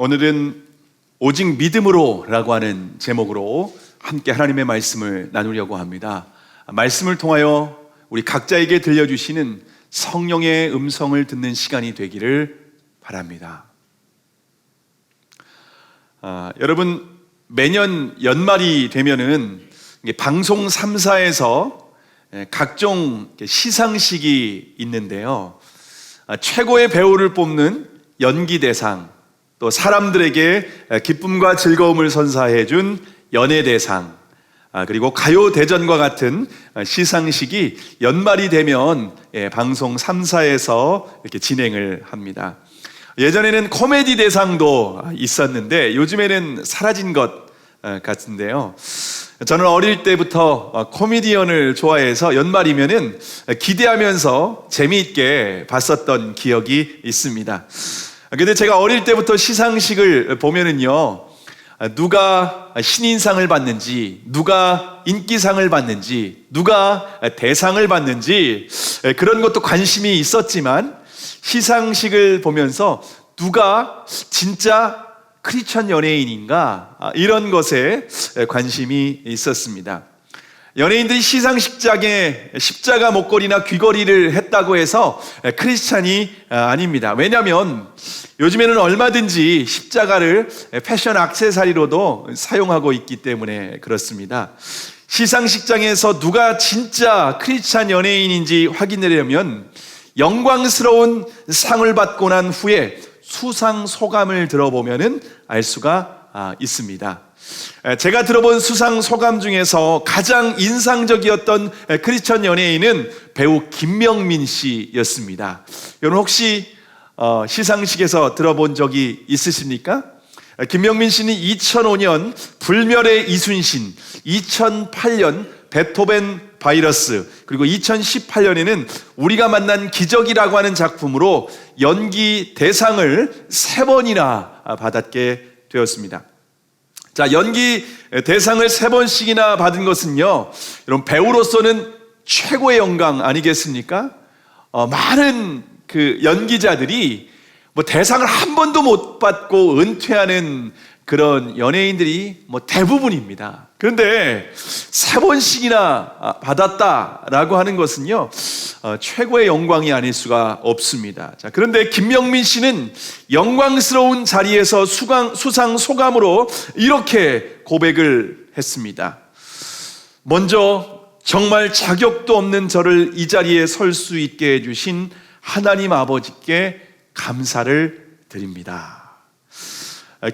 오늘은 오직 믿음으로라고 하는 제목으로 함께 하나님의 말씀을 나누려고 합니다. 말씀을 통하여 우리 각자에게 들려주시는 성령의 음성을 듣는 시간이 되기를 바랍니다. 여러분, 매년 연말이 되면은 방송 3사에서 각종 시상식이 있는데요. 최고의 배우를 뽑는 연기대상, 또 사람들에게 기쁨과 즐거움을 선사해 준 연예대상, 그리고 가요대전과 같은 시상식이 연말이 되면 방송 3사에서 이렇게 진행을 합니다. 예전에는 코미디 대상도 있었는데 요즘에는 사라진 것 같은데요. 저는 어릴 때부터 코미디언을 좋아해서 연말이면은 기대하면서 재미있게 봤었던 기억이 있습니다. 근데 제가 어릴 때부터 시상식을 보면은요, 누가 신인상을 받는지, 누가 인기상을 받는지, 누가 대상을 받는지 그런 것도 관심이 있었지만 시상식을 보면서 누가 진짜 크리스천 연예인인가 이런 것에 관심이 있었습니다. 연예인들이 시상식장에 십자가 목걸이나 귀걸이를 했다고 해서 크리스찬이 아닙니다. 왜냐하면 요즘에는 얼마든지 십자가를 패션 액세서리로도 사용하고 있기 때문에 그렇습니다. 시상식장에서 누가 진짜 크리스찬 연예인인지 확인하려면 영광스러운 상을 받고 난 후에 수상 소감을 들어보면 알 수가 있습니다. 제가 들어본 수상 소감 중에서 가장 인상적이었던 크리스천 연예인은 배우 김명민 씨였습니다. 여러분 혹시 시상식에서 들어본 적이 있으십니까? 김명민 씨는 2005년 불멸의 이순신, 2008년 베토벤 바이러스, 그리고 2018년에는 우리가 만난 기적이라고 하는 작품으로 연기 대상을 3번이나 받았게 되었습니다. 자, 연기 대상을 3번씩이나 받은 것은요, 여러분 배우로서는 최고의 영광 아니겠습니까? 많은 그 연기자들이 대상을 한 번도 못 받고 은퇴하는 그런 연예인들이 대부분입니다. 그런데 3번씩이나 받았다라고 하는 것은요, 최고의 영광이 아닐 수가 없습니다. 자, 그런데 김명민 씨는 영광스러운 자리에서 수상 소감으로 이렇게 고백을 했습니다. 먼저 정말 자격도 없는 저를 이 자리에 설 수 있게 해주신 하나님 아버지께 감사를 드립니다.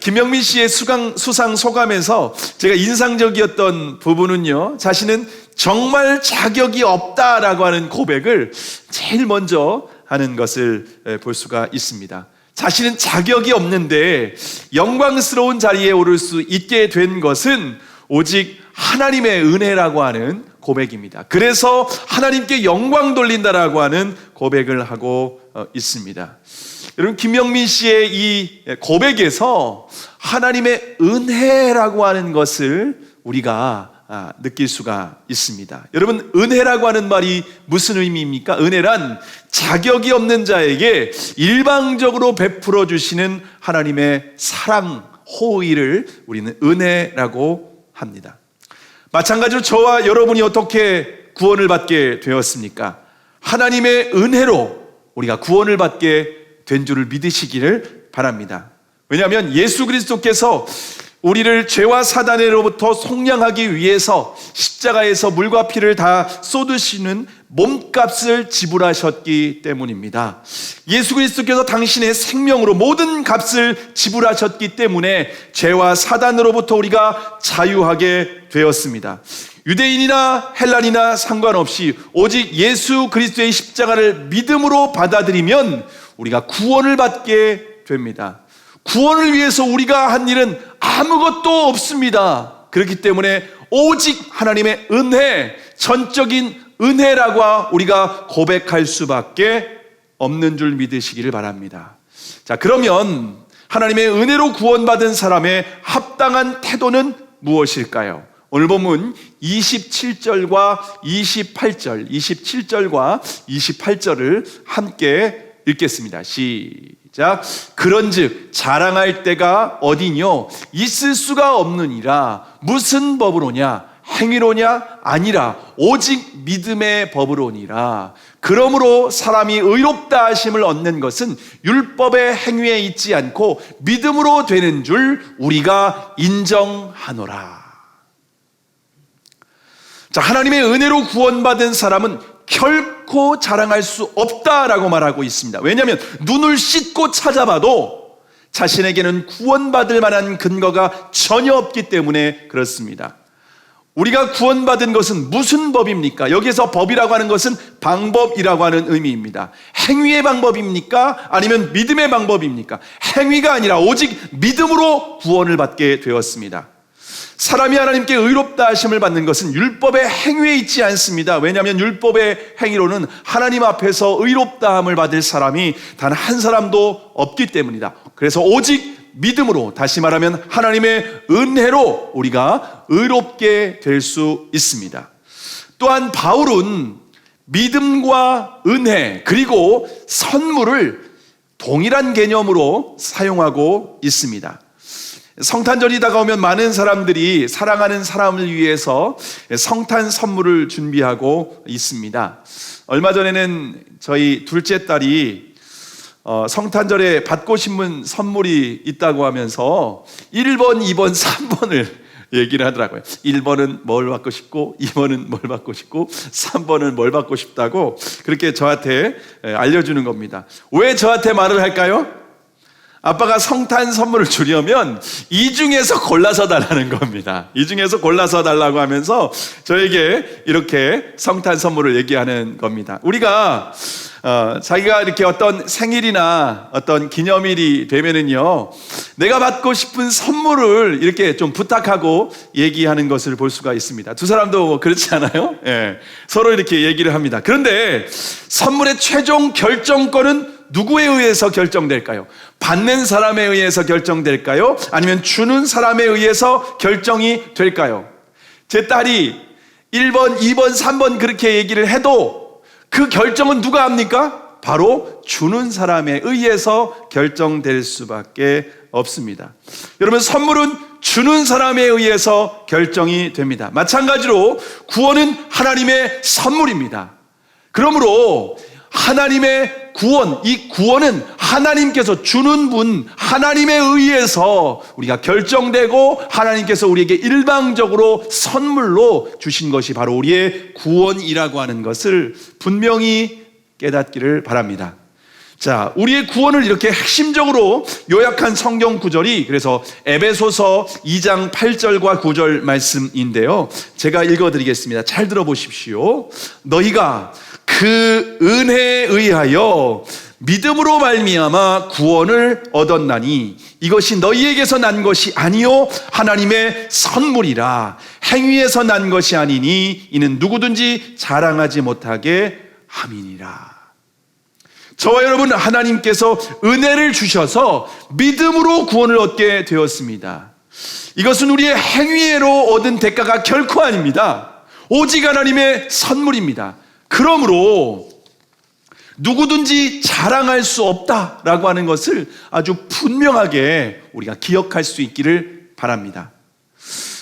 김명민 씨의 수상 소감에서 제가 인상적이었던 부분은요, 자신은 정말 자격이 없다라고 하는 고백을 제일 먼저 하는 것을 볼 수가 있습니다. 자신은 자격이 없는데 영광스러운 자리에 오를 수 있게 된 것은 오직 하나님의 은혜라고 하는 고백입니다. 그래서 하나님께 영광 돌린다라고 하는 고백을 하고 있습니다. 여러분, 김명민 씨의 이 고백에서 하나님의 은혜라고 하는 것을 우리가 느낄 수가 있습니다. 여러분, 은혜라고 하는 말이 무슨 의미입니까? 은혜란 자격이 없는 자에게 일방적으로 베풀어 주시는 하나님의 사랑, 호의를 우리는 은혜라고 합니다. 마찬가지로 저와 여러분이 어떻게 구원을 받게 되었습니까? 하나님의 은혜로 우리가 구원을 받게 된 줄을 믿으시기를 바랍니다. 왜냐하면 예수 그리스도께서 우리를 죄와 사단으로부터 속량하기 위해서 십자가에서 물과 피를 다 쏟으시는 몸값을 지불하셨기 때문입니다. 예수 그리스도께서 당신의 생명으로 모든 값을 지불하셨기 때문에 죄와 사단으로부터 우리가 자유하게 되었습니다. 유대인이나 헬란이나 상관없이 오직 예수 그리스도의 십자가를 믿음으로 받아들이면 우리가 구원을 받게 됩니다. 구원을 위해서 우리가 한 일은 아무것도 없습니다. 그렇기 때문에 오직 하나님의 은혜, 전적인 은혜라고 우리가 고백할 수밖에 없는 줄 믿으시기를 바랍니다. 자, 그러면 하나님의 은혜로 구원받은 사람의 합당한 태도는 무엇일까요? 오늘 본문 27절과 28절, 27절과 28절을 함께 읽겠습니다. 시작. 자, 그런즉 자랑할 때가 어디뇨? 있을 수가 없느니라. 무슨 법으로냐? 행위로냐? 아니라 오직 믿음의 법으로니라. 그러므로 사람이 의롭다 하심을 얻는 것은 율법의 행위에 있지 않고 믿음으로 되는 줄 우리가 인정하노라. 자, 하나님의 은혜로 구원받은 사람은 결코 자랑할 수 없다라고 말하고 있습니다. 왜냐하면 눈을 씻고 찾아봐도 자신에게는 구원받을 만한 근거가 전혀 없기 때문에 그렇습니다. 우리가 구원받은 것은 무슨 법입니까? 여기에서 법이라고 하는 것은 방법이라고 하는 의미입니다. 행위의 방법입니까? 아니면 믿음의 방법입니까? 행위가 아니라 오직 믿음으로 구원을 받게 되었습니다. 사람이 하나님께 의롭다 하심을 받는 것은 율법의 행위에 있지 않습니다. 왜냐하면 율법의 행위로는 하나님 앞에서 의롭다함을 받을 사람이 단 한 사람도 없기 때문이다. 그래서 오직 믿음으로, 다시 말하면 하나님의 은혜로 우리가 의롭게 될 수 있습니다. 또한 바울은 믿음과 은혜 그리고 선물을 동일한 개념으로 사용하고 있습니다. 성탄절이 다가오면 많은 사람들이 사랑하는 사람을 위해서 성탄 선물을 준비하고 있습니다. 얼마 전에는 저희 둘째 딸이 성탄절에 받고 싶은 선물이 있다고 하면서 1번, 2번, 3번을 얘기를 하더라고요. 1번은 뭘 받고 싶고 2번은 뭘 받고 싶고 3번은 뭘 받고 싶다고 그렇게 저한테 알려주는 겁니다. 왜 저한테 말을 할까요? 아빠가 성탄 선물을 주려면 이 중에서 골라서 달라는 겁니다. 이 중에서 골라서 달라고 하면서 저에게 이렇게 성탄 선물을 얘기하는 겁니다. 우리가 자기가 이렇게 어떤 생일이나 어떤 기념일이 되면은요, 내가 받고 싶은 선물을 이렇게 좀 부탁하고 얘기하는 것을 볼 수가 있습니다. 두 사람도 그렇지 않아요? 예, 서로 이렇게 얘기를 합니다. 그런데 선물의 최종 결정권은 누구에 의해서 결정될까요? 받는 사람에 의해서 결정될까요? 아니면 주는 사람에 의해서 결정이 될까요? 제 딸이 1번, 2번, 3번 그렇게 얘기를 해도 그 결정은 누가 합니까? 바로 주는 사람에 의해서 결정될 수밖에 없습니다. 여러분, 선물은 주는 사람에 의해서 결정이 됩니다. 마찬가지로 구원은 하나님의 선물입니다. 그러므로 하나님의 구원, 이 구원은 하나님께서 주는 분, 하나님에 의해서 우리가 결정되고 하나님께서 우리에게 일방적으로 선물로 주신 것이 바로 우리의 구원이라고 하는 것을 분명히 깨닫기를 바랍니다. 자, 우리의 구원을 이렇게 핵심적으로 요약한 성경 구절이 그래서 에베소서 2장 8절과 9절 말씀인데요. 제가 읽어드리겠습니다. 잘 들어보십시오. 너희가 그 은혜에 의하여 믿음으로 말미암아 구원을 얻었나니 이것이 너희에게서 난 것이 아니요 하나님의 선물이라. 행위에서 난 것이 아니니 이는 누구든지 자랑하지 못하게 함이니라. 저와 여러분, 하나님께서 은혜를 주셔서 믿음으로 구원을 얻게 되었습니다. 이것은 우리의 행위로 얻은 대가가 결코 아닙니다. 오직 하나님의 선물입니다. 그러므로 누구든지 자랑할 수 없다라고 하는 것을 아주 분명하게 우리가 기억할 수 있기를 바랍니다.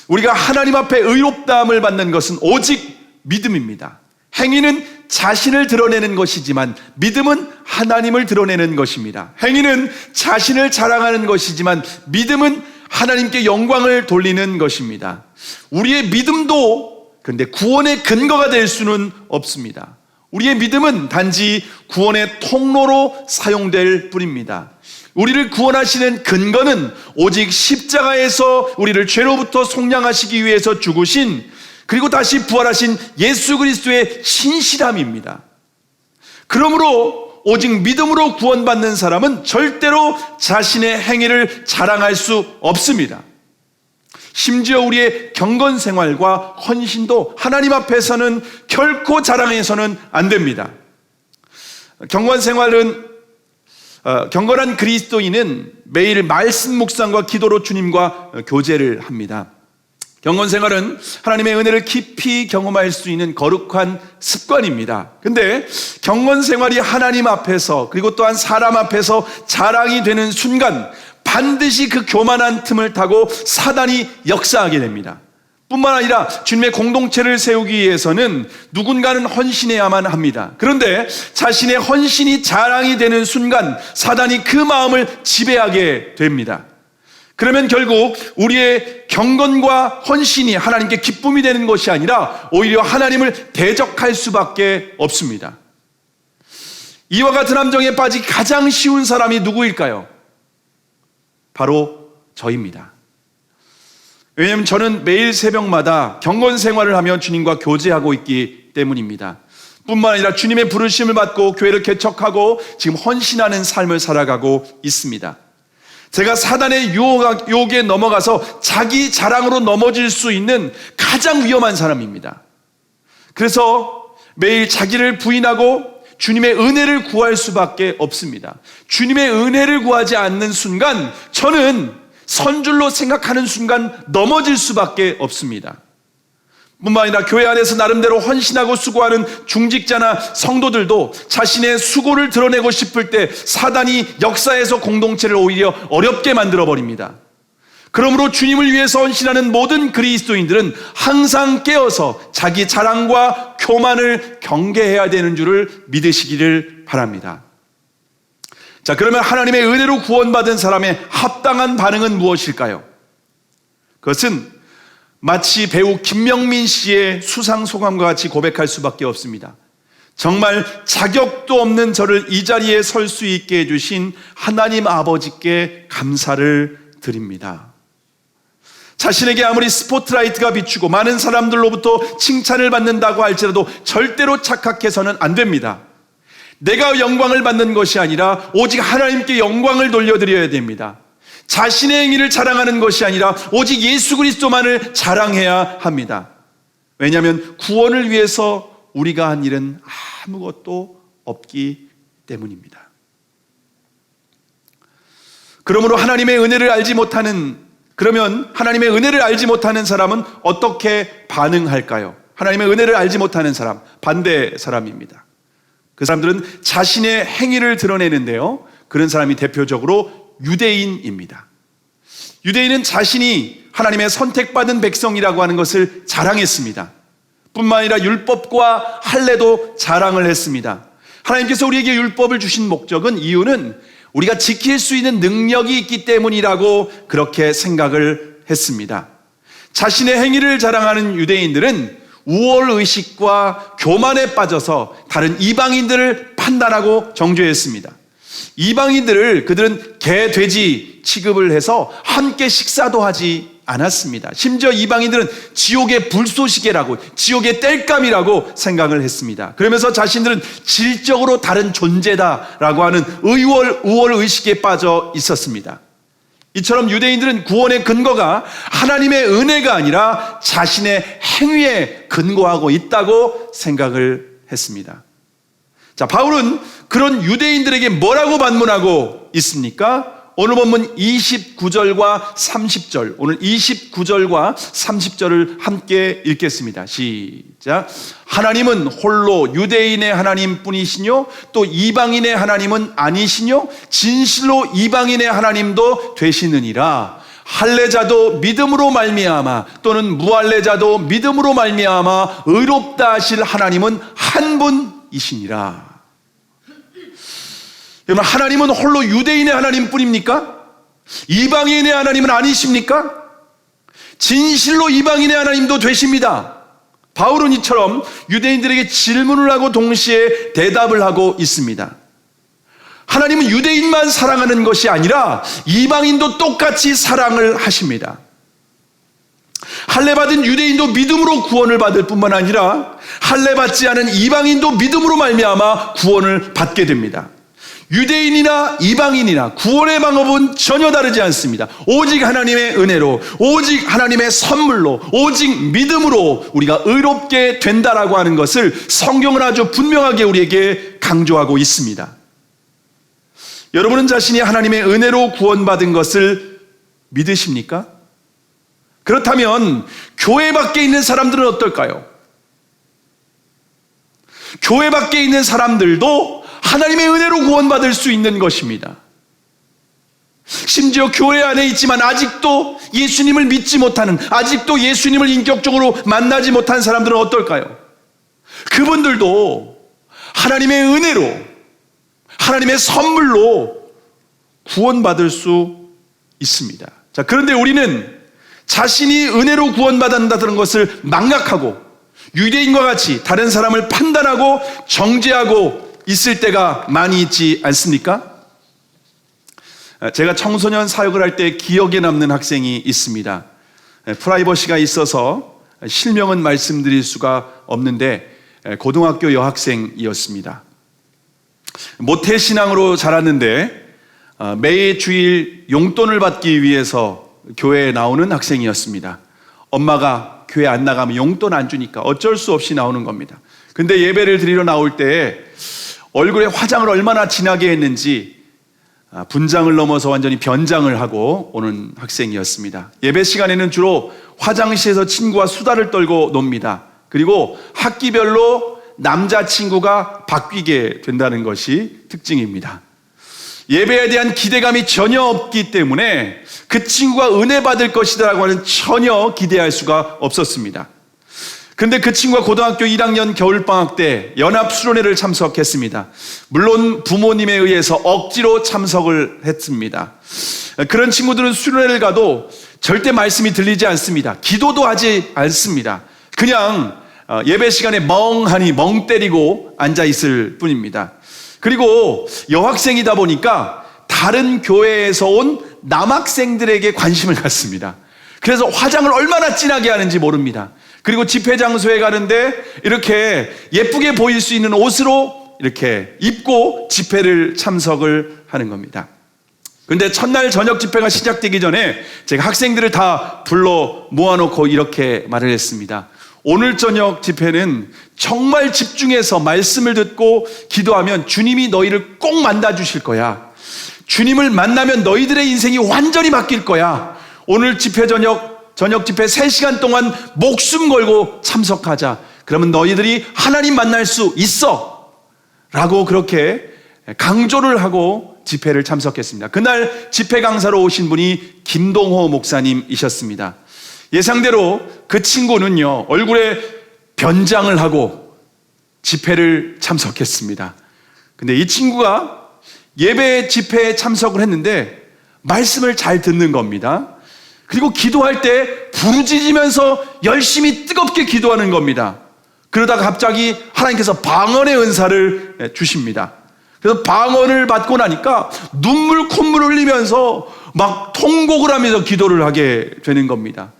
우리가 하나님 앞에 의롭다함을 받는 것은 오직 믿음입니다. 행위는 자신을 드러내는 것이지만 믿음은 하나님을 드러내는 것입니다. 행위는 자신을 자랑하는 것이지만 믿음은 하나님께 영광을 돌리는 것입니다. 우리의 믿음도 그런데 구원의 근거가 될 수는 없습니다. 우리의 믿음은 단지 구원의 통로로 사용될 뿐입니다. 우리를 구원하시는 근거는 오직 십자가에서 우리를 죄로부터 속량하시기 위해서 죽으신 그리고 다시 부활하신 예수 그리스도의 신실함입니다. 그러므로 오직 믿음으로 구원받는 사람은 절대로 자신의 행위를 자랑할 수 없습니다. 심지어 우리의 경건 생활과 헌신도 하나님 앞에서는 결코 자랑해서는 안 됩니다. 경건 생활은 경건한 그리스도인은 매일 말씀 묵상과 기도로 주님과 교제를 합니다. 경건 생활은 하나님의 은혜를 깊이 경험할 수 있는 거룩한 습관입니다. 근데 경건 생활이 하나님 앞에서 그리고 또한 사람 앞에서 자랑이 되는 순간 반드시 그 교만한 틈을 타고 사단이 역사하게 됩니다. 뿐만 아니라 주님의 공동체를 세우기 위해서는 누군가는 헌신해야만 합니다. 그런데 자신의 헌신이 자랑이 되는 순간 사단이 그 마음을 지배하게 됩니다. 그러면 결국 우리의 경건과 헌신이 하나님께 기쁨이 되는 것이 아니라 오히려 하나님을 대적할 수밖에 없습니다. 이와 같은 함정에 빠지기 가장 쉬운 사람이 누구일까요? 바로 저입니다. 왜냐하면 저는 매일 새벽마다 경건 생활을 하며 주님과 교제하고 있기 때문입니다. 뿐만 아니라 주님의 부르심을 받고 교회를 개척하고 지금 헌신하는 삶을 살아가고 있습니다. 제가 사단의 유혹에 넘어가서 자기 자랑으로 넘어질 수 있는 가장 위험한 사람입니다. 그래서 매일 자기를 부인하고 주님의 은혜를 구할 수밖에 없습니다. 주님의 은혜를 구하지 않는 순간 저는 선줄로 생각하는 순간 넘어질 수밖에 없습니다. 뿐만 아니라 교회 안에서 나름대로 헌신하고 수고하는 중직자나 성도들도 자신의 수고를 드러내고 싶을 때 사단이 역사에서 공동체를 오히려 어렵게 만들어버립니다. 그러므로 주님을 위해서 헌신하는 모든 그리스도인들은 항상 깨어서 자기 자랑과 교만을 경계해야 되는 줄을 믿으시기를 바랍니다. 자, 그러면 하나님의 은혜로 구원받은 사람의 합당한 반응은 무엇일까요? 그것은 마치 배우 김명민 씨의 수상소감과 같이 고백할 수밖에 없습니다. 정말 자격도 없는 저를 이 자리에 설 수 있게 해주신 하나님 아버지께 감사를 드립니다. 자신에게 아무리 스포트라이트가 비추고 많은 사람들로부터 칭찬을 받는다고 할지라도 절대로 착각해서는 안 됩니다. 내가 영광을 받는 것이 아니라 오직 하나님께 영광을 돌려드려야 됩니다. 자신의 행위를 자랑하는 것이 아니라 오직 예수 그리스도만을 자랑해야 합니다. 왜냐하면 구원을 위해서 우리가 한 일은 아무것도 없기 때문입니다. 그러므로 하나님의 은혜를 알지 못하는 사람은 어떻게 반응할까요? 하나님의 은혜를 알지 못하는 사람, 반대 사람입니다. 그 사람들은 자신의 행위를 드러내는데요, 그런 사람이 대표적으로 유대인입니다. 유대인은 자신이 하나님의 선택받은 백성이라고 하는 것을 자랑했습니다. 뿐만 아니라 율법과 할례도 자랑을 했습니다. 하나님께서 우리에게 율법을 주신 이유는 우리가 지킬 수 있는 능력이 있기 때문이라고 그렇게 생각을 했습니다. 자신의 행위를 자랑하는 유대인들은 우월의식과 교만에 빠져서 다른 이방인들을 판단하고 정죄했습니다. 이방인들을 그들은 개, 돼지 취급을 해서 함께 식사도 하지 않았습니다. 심지어 이방인들은 지옥의 불쏘시개라고, 지옥의 땔감이라고 생각을 했습니다. 그러면서 자신들은 질적으로 다른 존재다라고 하는 우월의식에 빠져 있었습니다. 이처럼 유대인들은 구원의 근거가 하나님의 은혜가 아니라 자신의 행위에 근거하고 있다고 생각을 했습니다. 자, 바울은 그런 유대인들에게 뭐라고 반문하고 있습니까? 오늘 본문 29절과 30절, 오늘 29절과 30절을 함께 읽겠습니다. 시작. 하나님은 홀로 유대인의 하나님뿐이시뇨 또 이방인의 하나님은 아니시뇨 진실로 이방인의 하나님도 되시느니라. 할례자도 믿음으로 말미암아 또는 무할례자도 믿음으로 말미암아 의롭다 하실 하나님은 한 분이시니라. 여러분, 하나님은 홀로 유대인의 하나님뿐입니까? 이방인의 하나님은 아니십니까? 진실로 이방인의 하나님도 되십니다. 바울은 이처럼 유대인들에게 질문을 하고 동시에 대답을 하고 있습니다. 하나님은 유대인만 사랑하는 것이 아니라 이방인도 똑같이 사랑을 하십니다. 할례받은 유대인도 믿음으로 구원을 받을 뿐만 아니라 할례받지 않은 이방인도 믿음으로 말미암아 구원을 받게 됩니다. 유대인이나 이방인이나 구원의 방법은 전혀 다르지 않습니다. 오직 하나님의 은혜로, 오직 하나님의 선물로, 오직 믿음으로 우리가 의롭게 된다라고 하는 것을 성경은 아주 분명하게 우리에게 강조하고 있습니다. 여러분은 자신이 하나님의 은혜로 구원받은 것을 믿으십니까? 그렇다면 교회 밖에 있는 사람들은 어떨까요? 교회 밖에 있는 사람들도 하나님의 은혜로 구원받을 수 있는 것입니다. 심지어 교회 안에 있지만 아직도 예수님을 믿지 못하는, 아직도 예수님을 인격적으로 만나지 못한 사람들은 어떨까요? 그분들도 하나님의 은혜로, 하나님의 선물로 구원받을 수 있습니다. 자, 그런데 우리는 자신이 은혜로 구원받는다는 것을 망각하고 유대인과 같이 다른 사람을 판단하고 정죄하고 있을 때가 많이 있지 않습니까? 제가 청소년 사역을 할 때 기억에 남는 학생이 있습니다. 프라이버시가 있어서 실명은 말씀드릴 수가 없는데 고등학교 여학생이었습니다. 모태신앙으로 자랐는데 매 주일 용돈을 받기 위해서 교회에 나오는 학생이었습니다. 엄마가 교회 안 나가면 용돈 안 주니까 어쩔 수 없이 나오는 겁니다. 근데 예배를 드리러 나올 때 얼굴에 화장을 얼마나 진하게 했는지 분장을 넘어서 완전히 변장을 하고 오는 학생이었습니다. 예배 시간에는 주로 화장실에서 친구와 수다를 떨고 놉니다. 그리고 학기별로 남자친구가 바뀌게 된다는 것이 특징입니다. 예배에 대한 기대감이 전혀 없기 때문에 그 친구가 은혜 받을 것이다라고 하는 전혀 기대할 수가 없었습니다. 그런데 그 친구가 고등학교 1학년 겨울방학 때 연합수련회를 참석했습니다. 물론 부모님에 의해서 억지로 참석을 했습니다. 그런 친구들은 수련회를 가도 절대 말씀이 들리지 않습니다. 기도도 하지 않습니다. 그냥 예배 시간에 멍하니 멍 때리고 앉아 있을 뿐입니다. 그리고 여학생이다 보니까 다른 교회에서 온 남학생들에게 관심을 갖습니다. 그래서 화장을 얼마나 진하게 하는지 모릅니다. 그리고 집회 장소에 가는데 이렇게 예쁘게 보일 수 있는 옷으로 이렇게 입고 집회를 참석을 하는 겁니다. 그런데 첫날 저녁 집회가 시작되기 전에 제가 학생들을 다 불러 모아놓고 이렇게 말을 했습니다. 오늘 저녁 집회는 정말 집중해서 말씀을 듣고 기도하면 주님이 너희를 꼭 만나주실 거야. 주님을 만나면 너희들의 인생이 완전히 바뀔 거야. 오늘 집회 저녁 집회 3시간 동안 목숨 걸고 참석하자. 그러면 너희들이 하나님 만날 수 있어. 라고 그렇게 강조를 하고 집회를 참석했습니다. 그날 집회 강사로 오신 분이 김동호 목사님이셨습니다. 예상대로 그 친구는요, 얼굴에 변장을 하고 집회를 참석했습니다. 근데 이 친구가 예배 집회에 참석을 했는데 말씀을 잘 듣는 겁니다. 그리고 기도할 때 부르짖으면서 열심히 뜨겁게 기도하는 겁니다. 그러다가 갑자기 하나님께서 방언의 은사를 주십니다. 그래서 방언을 받고 나니까 눈물 콧물 흘리면서 막 통곡을 하면서 기도를 하게 되는 겁니다.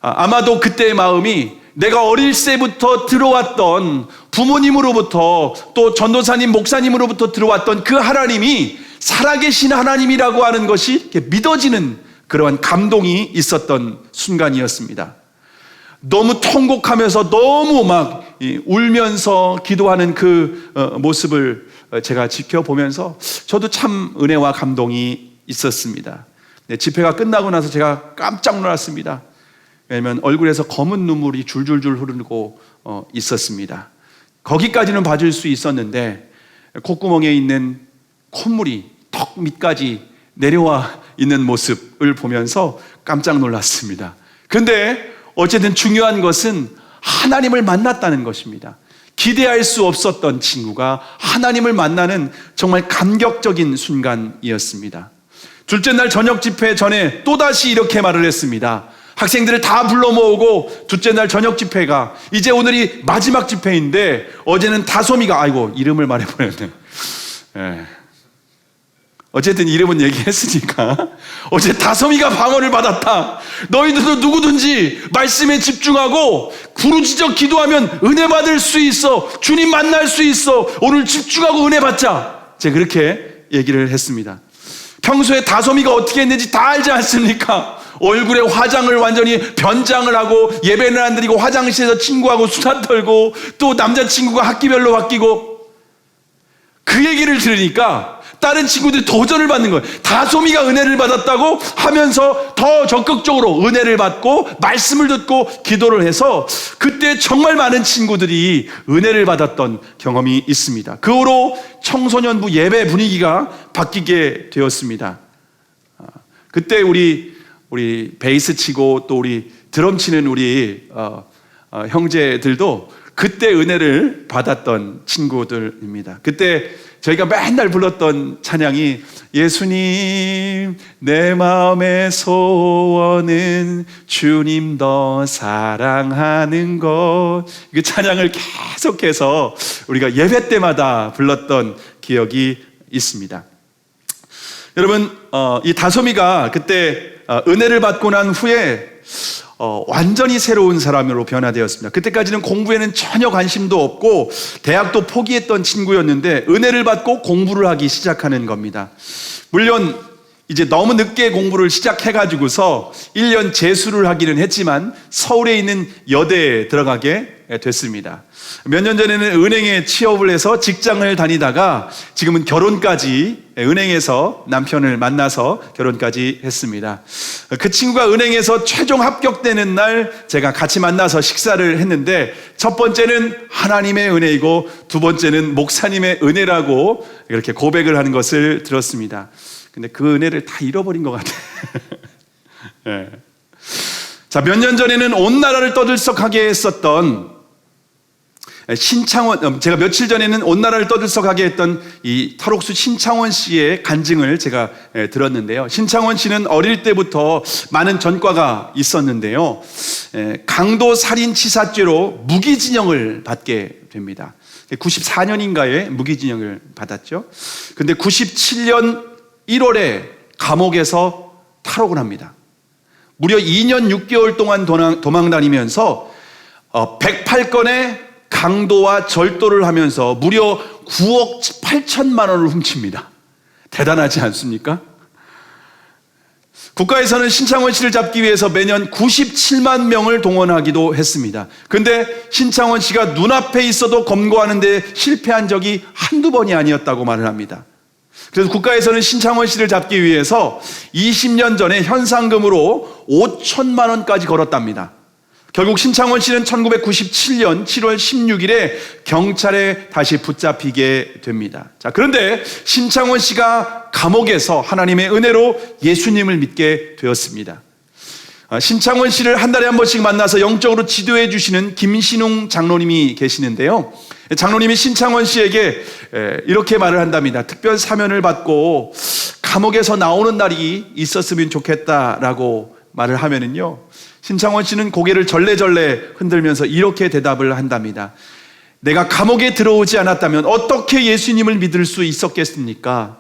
아마도 그때의 마음이 내가 어릴 때부터 들어왔던 부모님으로부터 또 전도사님, 목사님으로부터 들어왔던 그 하나님이 살아계신 하나님이라고 하는 것이 이렇게 믿어지는 그러한 감동이 있었던 순간이었습니다. 너무 통곡하면서 너무 막 울면서 기도하는 그 모습을 제가 지켜보면서 저도 참 은혜와 감동이 있었습니다. 집회가 끝나고 나서 제가 깜짝 놀랐습니다. 왜냐하면 얼굴에서 검은 눈물이 줄줄줄 흐르고 있었습니다. 거기까지는 봐줄 수 있었는데 콧구멍에 있는 콧물이 턱 밑까지 내려와 있는 모습을 보면서 깜짝 놀랐습니다. 그런데 어쨌든 중요한 것은 하나님을 만났다는 것입니다. 기대할 수 없었던 친구가 하나님을 만나는 정말 감격적인 순간이었습니다. 둘째 날 저녁 집회 전에 또다시 이렇게 말을 했습니다. 학생들을 다 불러 모으고 둘째 날 저녁 집회가 이제 오늘이 마지막 집회인데 어제는 다솜이가 아이고 이름을 말해버렸네. 어쨌든 이름은 얘기했으니까 어제 다솜이가 방언을 받았다. 너희들도 누구든지 말씀에 집중하고 부르짖어 기도하면 은혜 받을 수 있어. 주님 만날 수 있어. 오늘 집중하고 은혜 받자. 제가 그렇게 얘기를 했습니다. 평소에 다솜이가 어떻게 했는지 다 알지 않습니까? 얼굴에 화장을 완전히 변장을 하고 예배는 안 드리고 화장실에서 친구하고 수다 떨고 또 남자친구가 학기별로 바뀌고 그 얘기를 들으니까 다른 친구들이 도전을 받는 거예요. 다솜이가 은혜를 받았다고 하면서 더 적극적으로 은혜를 받고 말씀을 듣고 기도를 해서 그때 정말 많은 친구들이 은혜를 받았던 경험이 있습니다. 그 후로 청소년부 예배 분위기가 바뀌게 되었습니다. 그때 우리 베이스 치고 또 우리 드럼 치는 우리 형제들도 그때 은혜를 받았던 친구들입니다. 그때 저희가 맨날 불렀던 찬양이 예수님 내 마음의 소원은 주님 더 사랑하는 것, 이 찬양을 계속해서 우리가 예배 때마다 불렀던 기억이 있습니다. 여러분, 이 다솜이가 그때 은혜를 받고 난 후에 완전히 새로운 사람으로 변화되었습니다. 그때까지는 공부에는 전혀 관심도 없고 대학도 포기했던 친구였는데 은혜를 받고 공부를 하기 시작하는 겁니다. 물론 이제 너무 늦게 공부를 시작해가지고서 1년 재수를 하기는 했지만 서울에 있는 여대에 들어가게 됐습니다. 몇 년 전에는 은행에 취업을 해서 직장을 다니다가 지금은 결혼까지, 은행에서 남편을 만나서 결혼까지 했습니다. 그 친구가 은행에서 최종 합격되는 날 제가 같이 만나서 식사를 했는데 첫 번째는 하나님의 은혜이고 두 번째는 목사님의 은혜라고 이렇게 고백을 하는 것을 들었습니다. 근데 그 은혜를 다 잃어버린 것 같아요. 네. 자, 몇 년 전에는 온 나라를 떠들썩하게 했었던 신창원, 제가 며칠 전에는 온 나라를 떠들썩하게 했던 이 탈옥수 신창원 씨의 간증을 제가 들었는데요. 신창원 씨는 어릴 때부터 많은 전과가 있었는데요. 강도 살인치사죄로 무기징역을 받게 됩니다. 94년인가에 무기징역을 받았죠. 근데 97년 1월에 감옥에서 탈옥을 합니다. 무려 2년 6개월 동안 도망 다니면서 108건의 강도와 절도를 하면서 무려 9억 8천만 원을 훔칩니다. 대단하지 않습니까? 국가에서는 신창원 씨를 잡기 위해서 매년 97만 명을 동원하기도 했습니다. 근데 신창원 씨가 눈앞에 있어도 검거하는데 실패한 적이 한두 번이 아니었다고 말을 합니다. 그래서 국가에서는 신창원 씨를 잡기 위해서 20년 전에 현상금으로 5천만 원까지 걸었답니다. 결국 신창원 씨는 1997년 7월 16일에 경찰에 다시 붙잡히게 됩니다. 자, 그런데 신창원 씨가 감옥에서 하나님의 은혜로 예수님을 믿게 되었습니다. 신창원 씨를 한 달에 한 번씩 만나서 영적으로 지도해 주시는 김신웅 장로님이 계시는데요. 장로님이 신창원 씨에게 이렇게 말을 한답니다. 특별 사면을 받고 감옥에서 나오는 날이 있었으면 좋겠다라고 말을 하면은요, 신창원 씨는 고개를 절레절레 흔들면서 이렇게 대답을 한답니다. 내가 감옥에 들어오지 않았다면 어떻게 예수님을 믿을 수 있었겠습니까?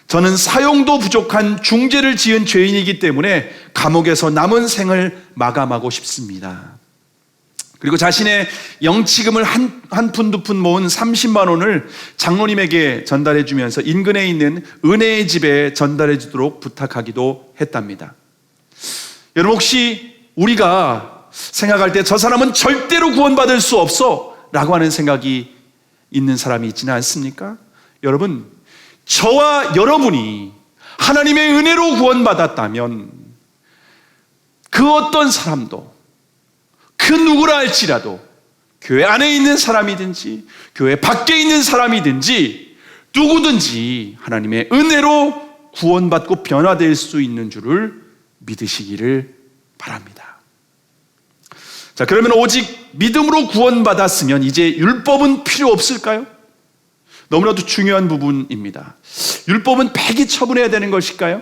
저는 사용도 부족한 중죄를 지은 죄인이기 때문에 감옥에서 남은 생을 마감하고 싶습니다. 그리고 자신의 영치금을 한 푼 두 푼 모은 30만 원을 장로님에게 전달해 주면서 인근에 있는 은혜의 집에 전달해 주도록 부탁하기도 했답니다. 여러분, 혹시 우리가 생각할 때 저 사람은 절대로 구원받을 수 없어 라고 하는 생각이 있는 사람이 있지는 않습니까? 여러분, 저와 여러분이 하나님의 은혜로 구원받았다면 그 어떤 사람도, 그 누구라 할지라도, 교회 안에 있는 사람이든지 교회 밖에 있는 사람이든지 누구든지 하나님의 은혜로 구원받고 변화될 수 있는 줄을 믿으시기를 바랍니다. 자, 그러면 오직 믿음으로 구원받았으면 이제 율법은 필요 없을까요? 너무나도 중요한 부분입니다. 율법은 폐기 처분해야 되는 것일까요?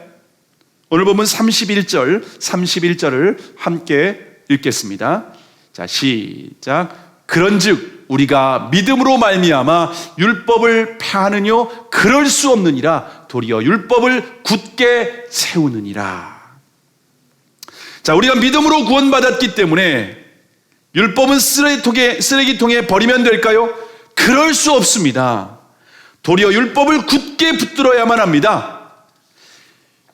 오늘 보면 31절을 함께 읽겠습니다. 자, 시작. 그런즉 우리가 믿음으로 말미암아 율법을 폐하느뇨? 그럴 수 없느니라. 도리어 율법을 굳게 세우느니라. 자, 우리가 믿음으로 구원받았기 때문에 율법은 쓰레기통에 버리면 될까요? 그럴 수 없습니다. 도리어 율법을 굳게 붙들어야만 합니다.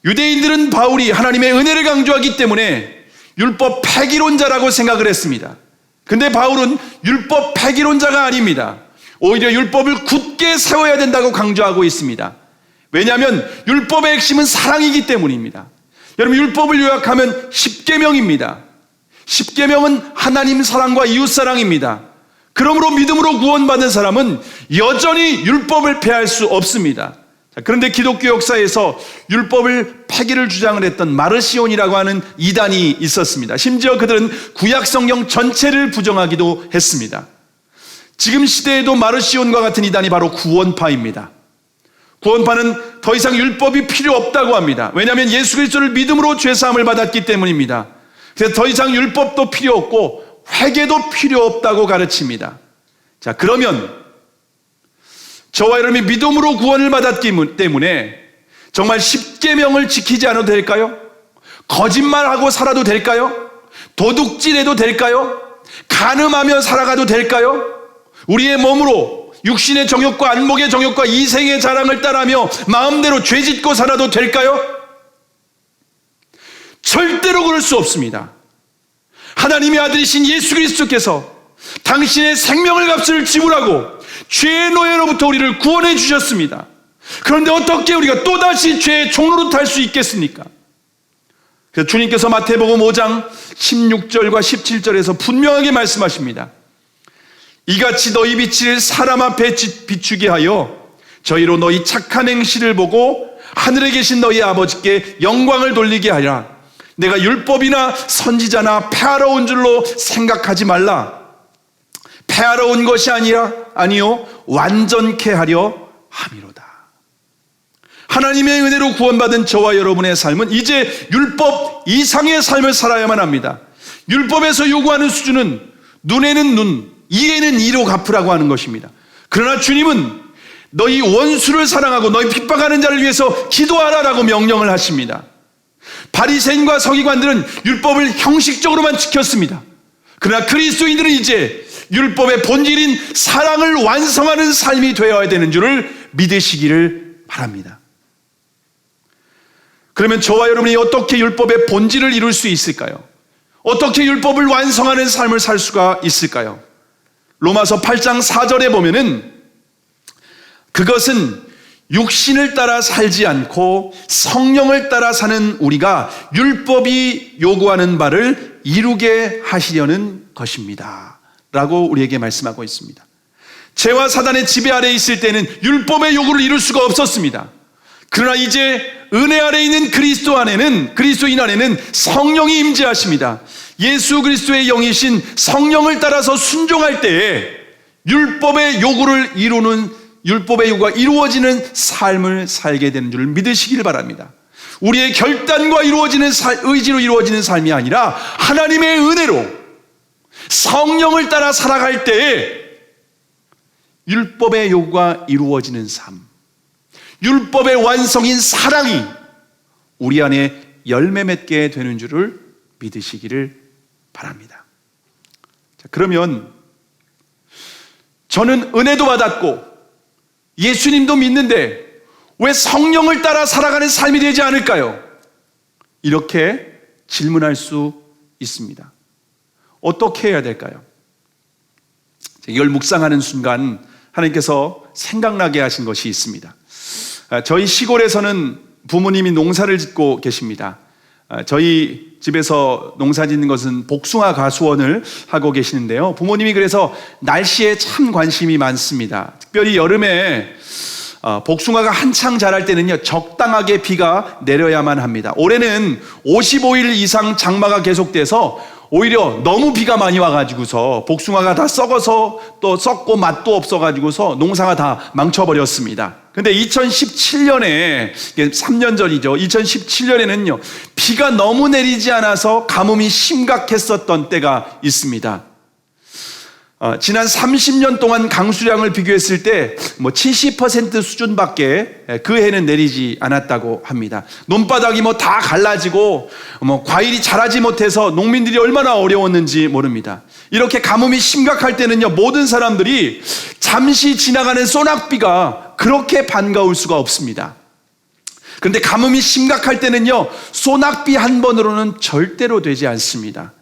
유대인들은 바울이 하나님의 은혜를 강조하기 때문에 율법 폐기론자라고 생각을 했습니다. 근데 바울은 율법 폐기론자가 아닙니다. 오히려 율법을 굳게 세워야 된다고 강조하고 있습니다. 왜냐하면 율법의 핵심은 사랑이기 때문입니다. 여러분, 율법을 요약하면 10계명입니다. 10계명은 하나님 사랑과 이웃 사랑입니다. 그러므로 믿음으로 구원받은 사람은 여전히 율법을 폐할 수 없습니다. 그런데 기독교 역사에서 율법을 폐기를 주장을 했던 마르시온이라고 하는 이단이 있었습니다. 심지어 그들은 구약 성경 전체를 부정하기도 했습니다. 지금 시대에도 마르시온과 같은 이단이 바로 구원파입니다. 구원파는 더 이상 율법이 필요 없다고 합니다. 왜냐하면 예수 그리스도를 믿음으로 죄사함을 받았기 때문입니다. 그래서 더 이상 율법도 필요 없고 회개도 필요 없다고 가르칩니다. 자, 그러면 저와 여러분이 믿음으로 구원을 받았기 때문에 정말 10계명을 지키지 않아도 될까요? 거짓말하고 살아도 될까요? 도둑질해도 될까요? 간음하며 살아가도 될까요? 우리의 몸으로 육신의 정욕과 안목의 정욕과 이생의 자랑을 따라하며 마음대로 죄짓고 살아도 될까요? 절대로 그럴 수 없습니다. 하나님의 아들이신 예수 그리스도께서 당신의 생명을 값을 지불하고 죄의 노예로부터 우리를 구원해 주셨습니다. 그런데 어떻게 우리가 또다시 죄의 종로로 탈 수 있겠습니까? 그래서 주님께서 마태복음 5장 16절과 17절에서 분명하게 말씀하십니다. 이같이 너희 빛을 사람 앞에 비추게 하여 저희로 너희 착한 행실을 보고 하늘에 계신 너희 아버지께 영광을 돌리게 하라. 내가 율법이나 선지자나 폐하러 온 줄로 생각하지 말라. 폐하러 온 것이 아니요 완전케 하려 함이로다. 하나님의 은혜로 구원받은 저와 여러분의 삶은 이제 율법 이상의 삶을 살아야만 합니다. 율법에서 요구하는 수준은 눈에는 눈, 이에는 이로 갚으라고 하는 것입니다. 그러나 주님은 너희 원수를 사랑하고 너희 핍박하는 자를 위해서 기도하라라고 명령을 하십니다. 바리새인과 서기관들은 율법을 형식적으로만 지켰습니다. 그러나 그리스도인들은 이제 율법의 본질인 사랑을 완성하는 삶이 되어야 되는 줄을 믿으시기를 바랍니다. 그러면 저와 여러분이 어떻게 율법의 본질을 이룰 수 있을까요? 어떻게 율법을 완성하는 삶을 살 수가 있을까요? 로마서 8장 4절에 보면은 그것은 육신을 따라 살지 않고 성령을 따라 사는 우리가 율법이 요구하는 바를 이루게 하시려는 것입니다 라고 우리에게 말씀하고 있습니다. 죄와 사단의 지배 아래에 있을 때는 율법의 요구를 이룰 수가 없었습니다. 그러나 이제 은혜 아래에 있는 그리스도인 안에는 성령이 임재하십니다. 예수 그리스도의 영이신 성령을 따라서 순종할 때에 율법의 요구가 이루어지는 삶을 살게 되는 줄 믿으시길 바랍니다. 우리의 결단과 의지로 이루어지는 삶이 아니라 하나님의 은혜로 성령을 따라 살아갈 때에 율법의 요구가 이루어지는 삶, 율법의 완성인 사랑이 우리 안에 열매 맺게 되는 줄을 믿으시기를 바랍니다. 자, 그러면 저는 은혜도 받았고 예수님도 믿는데 왜 성령을 따라 살아가는 삶이 되지 않을까요? 이렇게 질문할 수 있습니다. 어떻게 해야 될까요? 이걸 묵상하는 순간 하나님께서 생각나게 하신 것이 있습니다. 저희 시골에서는 부모님이 농사를 짓고 계십니다. 저희 집에서 농사 짓는 것은 복숭아 가수원을 하고 계시는데요. 부모님이 그래서 날씨에 참 관심이 많습니다. 특별히 여름에 복숭아가 한창 자랄 때는요, 적당하게 비가 내려야만 합니다. 올해는 55일 이상 장마가 계속돼서 오히려 너무 비가 많이 와가지고서 복숭아가 다 썩어서 또 썩고 맛도 없어가지고서 농사가 다 망쳐버렸습니다. 근데 2017년에, 3년 전이죠. 2017년에는요, 비가 너무 내리지 않아서 가뭄이 심각했었던 때가 있습니다. 지난 30년 동안 강수량을 비교했을 때 70% 수준밖에 그 해는 내리지 않았다고 합니다. 논바닥이 다 갈라지고 과일이 자라지 못해서 농민들이 얼마나 어려웠는지 모릅니다. 이렇게 가뭄이 심각할 때는요, 모든 사람들이 잠시 지나가는 소낙비가 그렇게 반가울 수가 없습니다. 그런데 가뭄이 심각할 때는요, 소낙비 한 번으로는 절대로 되지 않습니다.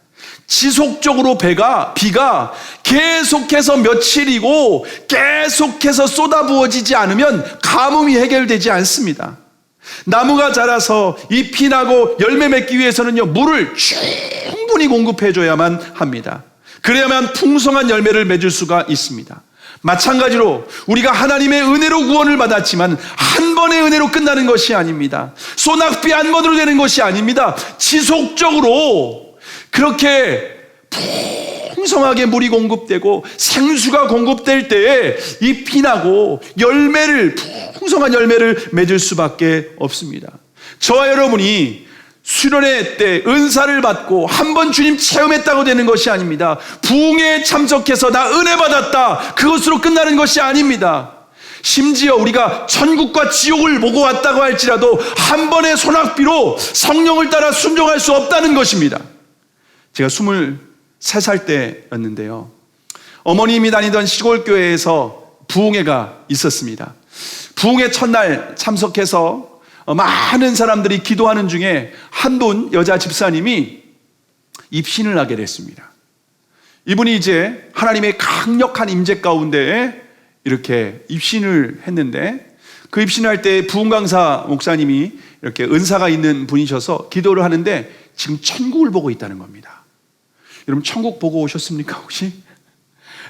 지속적으로 비가 계속해서 며칠이고 계속해서 쏟아부어지지 않으면 가뭄이 해결되지 않습니다. 나무가 자라서 잎이 나고 열매 맺기 위해서는요, 물을 충분히 공급해줘야만 합니다. 그래야만 풍성한 열매를 맺을 수가 있습니다. 마찬가지로 우리가 하나님의 은혜로 구원을 받았지만 한 번의 은혜로 끝나는 것이 아닙니다. 소낙비 한 번으로 되는 것이 아닙니다. 지속적으로 그렇게 풍성하게 물이 공급되고 생수가 공급될 때에 잎이 나고 풍성한 열매를 맺을 수밖에 없습니다. 저와 여러분이 수련회 때 은사를 받고 한 번 주님 체험했다고 되는 것이 아닙니다. 부흥회에 참석해서 나 은혜 받았다, 그것으로 끝나는 것이 아닙니다. 심지어 우리가 천국과 지옥을 보고 왔다고 할지라도 한 번의 소낙비로 성령을 따라 순종할 수 없다는 것입니다. 제가 23살 때였는데요, 어머님이 다니던 시골교회에서 부흥회가 있었습니다. 부흥회 첫날 참석해서 많은 사람들이 기도하는 중에 한 분 여자 집사님이 입신을 하게 됐습니다. 이분이 이제 하나님의 강력한 임재 가운데 이렇게 입신을 했는데, 그 입신을 할 때 부흥 강사 목사님이 이렇게 은사가 있는 분이셔서 기도를 하는데 지금 천국을 보고 있다는 겁니다. 여러분, 천국 보고 오셨습니까 혹시?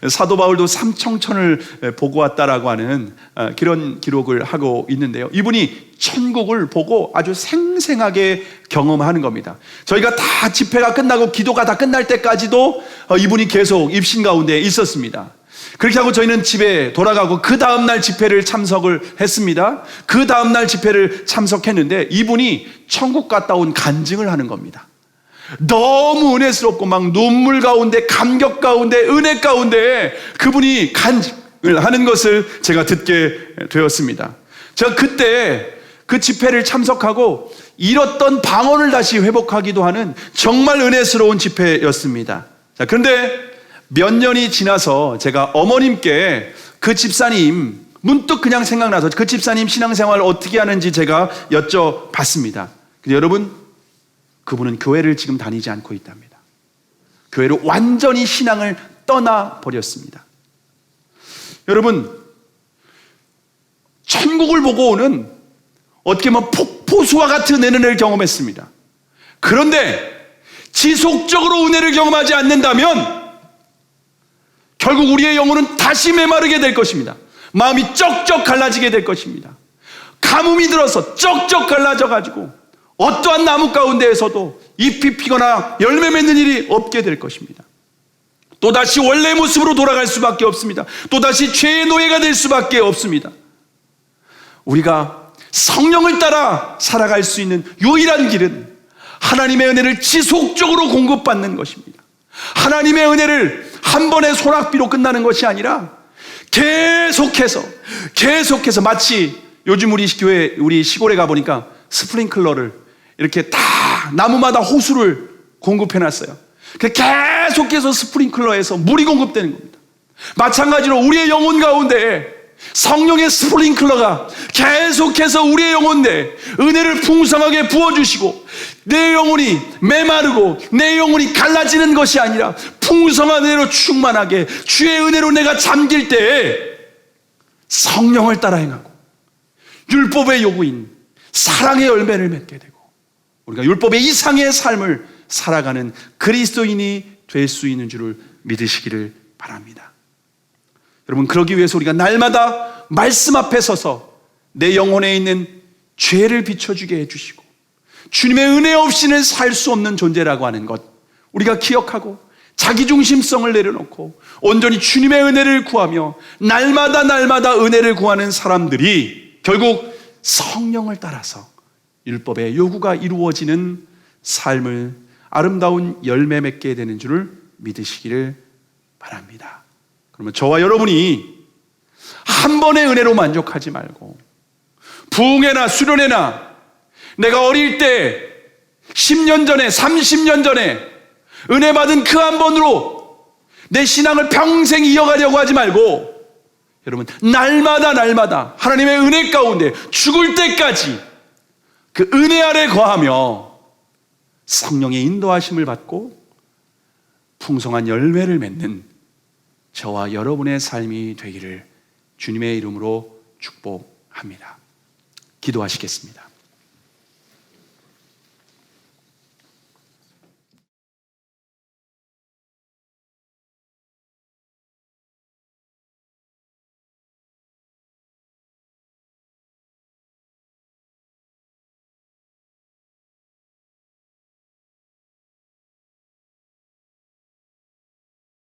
사도 바울도 삼청천을 보고 왔다라고 하는 그런 기록을 하고 있는데요, 이분이 천국을 보고 아주 생생하게 경험하는 겁니다. 저희가 다 집회가 끝나고 기도가 다 끝날 때까지도 이분이 계속 입신 가운데 있었습니다. 그렇게 하고 저희는 집에 돌아가고 그 다음날 집회를 참석을 했습니다. 그 다음날 집회를 참석했는데 이분이 천국 갔다 온 간증을 하는 겁니다. 너무 은혜스럽고 막 눈물 가운데, 감격 가운데, 은혜 가운데 그분이 간증을 하는 것을 제가 듣게 되었습니다. 제가 그때 그 집회를 참석하고 잃었던 방언을 다시 회복하기도 하는 정말 은혜스러운 집회였습니다. 자, 그런데 몇 년이 지나서 제가 어머님께 그 집사님, 문득 그냥 생각나서 그 집사님 신앙생활을 어떻게 하는지 제가 여쭤봤습니다. 근데 여러분, 그분은 교회를 지금 다니지 않고 있답니다. 교회로 완전히 신앙을 떠나버렸습니다. 여러분, 천국을 보고 오는 어떻게 보면 폭포수와 같은 은혜를 경험했습니다. 그런데 지속적으로 은혜를 경험하지 않는다면 결국 우리의 영혼은 다시 메마르게 될 것입니다. 마음이 쩍쩍 갈라지게 될 것입니다. 가뭄이 들어서 쩍쩍 갈라져가지고 어떠한 나무 가운데에서도 잎이 피거나 열매 맺는 일이 없게 될 것입니다. 또다시 원래의 모습으로 돌아갈 수밖에 없습니다. 또다시 죄의 노예가 될 수밖에 없습니다. 우리가 성령을 따라 살아갈 수 있는 유일한 길은 하나님의 은혜를 지속적으로 공급받는 것입니다. 하나님의 은혜를 한 번의 소낙비로 끝나는 것이 아니라 계속해서 마치 요즘 우리 교회, 우리 시골에 가보니까 스프링클러를 이렇게 다 나무마다 호수를 공급해놨어요. 계속해서 스프링클러에서 물이 공급되는 겁니다. 마찬가지로 우리의 영혼 가운데 성령의 스프링클러가 계속해서 우리의 영혼에 은혜를 풍성하게 부어주시고 내 영혼이 메마르고 내 영혼이 갈라지는 것이 아니라 풍성한 은혜로 충만하게 주의 은혜로 내가 잠길 때에 성령을 따라 행하고 율법의 요구인 사랑의 열매를 맺게 되고 우리가 율법의 이상의 삶을 살아가는 그리스도인이 될 수 있는 줄을 믿으시기를 바랍니다. 여러분, 그러기 위해서 우리가 날마다 말씀 앞에 서서 내 영혼에 있는 죄를 비춰주게 해주시고 주님의 은혜 없이는 살 수 없는 존재라고 하는 것 우리가 기억하고 자기중심성을 내려놓고 온전히 주님의 은혜를 구하며 날마다 은혜를 구하는 사람들이 결국 성령을 따라서 율법의 요구가 이루어지는 삶을 아름다운 열매 맺게 되는 줄을 믿으시기를 바랍니다. 그러면 저와 여러분이 한 번의 은혜로 만족하지 말고 부흥회나 수련회나 내가 어릴 때 10년 전에 30년 전에 은혜 받은 그 한 번으로 내 신앙을 평생 이어가려고 하지 말고 여러분 날마다 하나님의 은혜 가운데 죽을 때까지 그 은혜 아래 거하며 성령의 인도하심을 받고 풍성한 열매를 맺는 저와 여러분의 삶이 되기를 주님의 이름으로 축복합니다. 기도하시겠습니다.